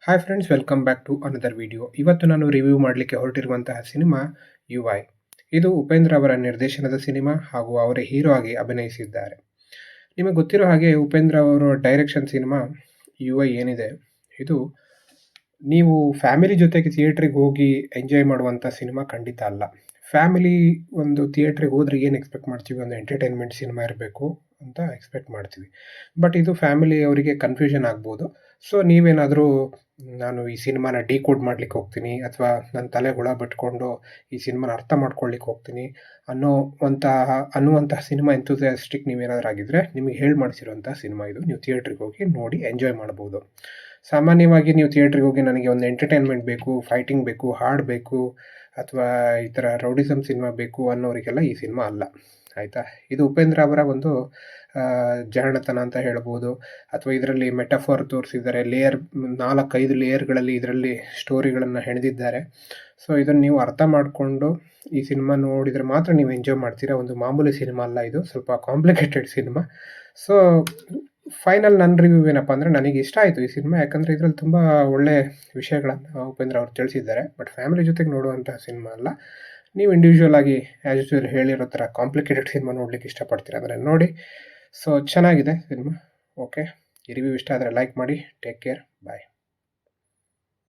Hi friends, welcome back to another video. ಇವತ್ತು ನಾನು review ಮಾಡಲಿಕ್ಕೆ ಹೊರಟಿರುವಂತಹ ಸಿನಿಮಾ ಯುವೈ. ಇದು ಉಪೇಂದ್ರ ಅವರ ನಿರ್ದೇಶನದ ಸಿನಿಮಾ ಹಾಗೂ ಅವರೇ ಹೀರೋ ಆಗಿ ಅಭಿನಯಿಸಿದ್ದಾರೆ. ನಿಮಗೆ ಗೊತ್ತಿರೋ ಹಾಗೆ ಉಪೇಂದ್ರ ಅವರ ಡೈರೆಕ್ಷನ್ ಸಿನಿಮಾ ಯುವೈ ಏನಿದೆ, ಇದು ನೀವು ಫ್ಯಾಮಿಲಿ ಜೊತೆಗೆ ಥಿಯೇಟ್ರಿಗೆ ಹೋಗಿ ಎಂಜಾಯ್ ಮಾಡುವಂಥ ಸಿನಿಮಾ ಖಂಡಿತ ಅಲ್ಲ. ಫ್ಯಾಮಿಲಿ ಒಂದು ಥಿಯೇಟ್ರಿಗೆ ಹೋದ್ರೆ ಏನು ಎಕ್ಸ್ಪೆಕ್ಟ್ ಮಾಡ್ತೀವಿ, ಒಂದು ಎಂಟರ್ಟೈನ್ಮೆಂಟ್ ಸಿನಿಮಾ ಇರಬೇಕು ಅಂತ ಎಕ್ಸ್ಪೆಕ್ಟ್ ಮಾಡ್ತೀವಿ. ಬಟ್ ಇದು ಫ್ಯಾಮಿಲಿ ಅವರಿಗೆ ಕನ್ಫ್ಯೂಷನ್ ಆಗ್ಬೋದು. ಸೊ ನೀವೇನಾದರೂ ನಾನು ಈ ಸಿನಿಮಾನ ಡಿಕೋಡ್ ಮಾಡ್ಲಿಕ್ಕೆ ಹೋಗ್ತೀನಿ ಅಥವಾ ನನ್ನ ತಲೆ ಹುಳ ಬಿಟ್ಕೊಂಡು ಈ ಸಿನಿಮಾನ ಅರ್ಥ ಮಾಡ್ಕೊಳ್ಳಿಕ್ಕೆ ಹೋಗ್ತೀನಿ ಅನ್ನುವಂತಹ ಸಿನಿಮಾ ಎಂಥೂಸಿಯಾಸ್ಟಿಕ್ ನೀವೇನಾದರೂ ಆಗಿದ್ದರೆ, ನಿಮಗೆ ಹೇಳಿ ಮಾಡಿಸಿರುವಂಥ ಸಿನಿಮಾ ಇದು. ನೀವು ಥಿಯೇಟ್ರಿಗೆ ಹೋಗಿ ನೋಡಿ ಎಂಜಾಯ್ ಮಾಡ್ಬೋದು. ಸಾಮಾನ್ಯವಾಗಿ ನೀವು ಥಿಯೇಟ್ರಿಗೆ ಹೋಗಿ ನನಗೆ ಒಂದು ಎಂಟರ್ಟೈನ್ಮೆಂಟ್ ಬೇಕು, ಫೈಟಿಂಗ್ ಬೇಕು, ಹಾಡು ಬೇಕು ಅಥವಾ ಈ ಥರ ರೌಡಿಸಮ್ ಸಿನಿಮಾ ಬೇಕು ಅನ್ನೋರಿಗೆಲ್ಲ ಈ ಸಿನಿಮಾ ಅಲ್ಲ, ಆಯಿತಾ. ಇದು ಉಪೇಂದ್ರ ಅವರ ಒಂದು ಜಾಣತನ ಅಂತ ಹೇಳ್ಬೋದು. ಅಥವಾ ಇದರಲ್ಲಿ ಮೆಟಫಾರ್ ತೋರಿಸಿದ್ದಾರೆ, 4-5 ಲೇಯರ್ಗಳಲ್ಲಿ ಇದರಲ್ಲಿ ಸ್ಟೋರಿಗಳನ್ನು ಹೆಣೆದಿದ್ದಾರೆ. ಸೊ ಇದನ್ನು ನೀವು ಅರ್ಥ ಮಾಡಿಕೊಂಡು ಈ ಸಿನಿಮಾ ನೋಡಿದರೆ ಮಾತ್ರ ನೀವು ಎಂಜಾಯ್ ಮಾಡ್ತೀರಾ. ಒಂದು ಮಾಮೂಲಿ ಸಿನಿಮಾ ಅಲ್ಲ, ಇದು ಸ್ವಲ್ಪ ಕಾಂಪ್ಲಿಕೇಟೆಡ್ ಸಿನಿಮಾ. ಸೊ ಫೈನಲ್ ನನ್ನ ರಿವ್ಯೂ ಏನಪ್ಪ ಅಂದರೆ, ನನಗೆ ಇಷ್ಟ ಆಯಿತು ಈ ಸಿನಿಮಾ. ಯಾಕಂದರೆ ಇದರಲ್ಲಿ ತುಂಬ ಒಳ್ಳೆ ವಿಷಯಗಳನ್ನು ಉಪೇಂದ್ರ ಅವರು ತಿಳಿಸಿದ್ದಾರೆ. ಬಟ್ ಫ್ಯಾಮಿಲಿ ಜೊತೆಗೆ ನೋಡುವಂತಹ ಸಿನಿಮಾ ಅಲ್ಲ. ನೀವು ಇಂಡಿವಿಜುವಲ್ ಆಗಿ ಆ್ಯಸ್ ಯೂಶುವಲ್ ಹೇಳಿರೋ ಥರ ಕಾಂಪ್ಲಿಕೇಟೆಡ್ ಸಿನಿಮಾ ನೋಡಲಿಕ್ಕೆ ಇಷ್ಟಪಡ್ತೀರಾ ಅಂದರೆ ನೋಡಿ. ಸೊ ಚೆನ್ನಾಗಿದೆ ಸಿನಿಮಾ. ಓಕೆ, ಈ ರಿವ್ಯೂ ಇಷ್ಟ ಆದರೆ ಲೈಕ್ ಮಾಡಿ. ಟೇಕ್ ಕೇರ್, ಬಾಯ್.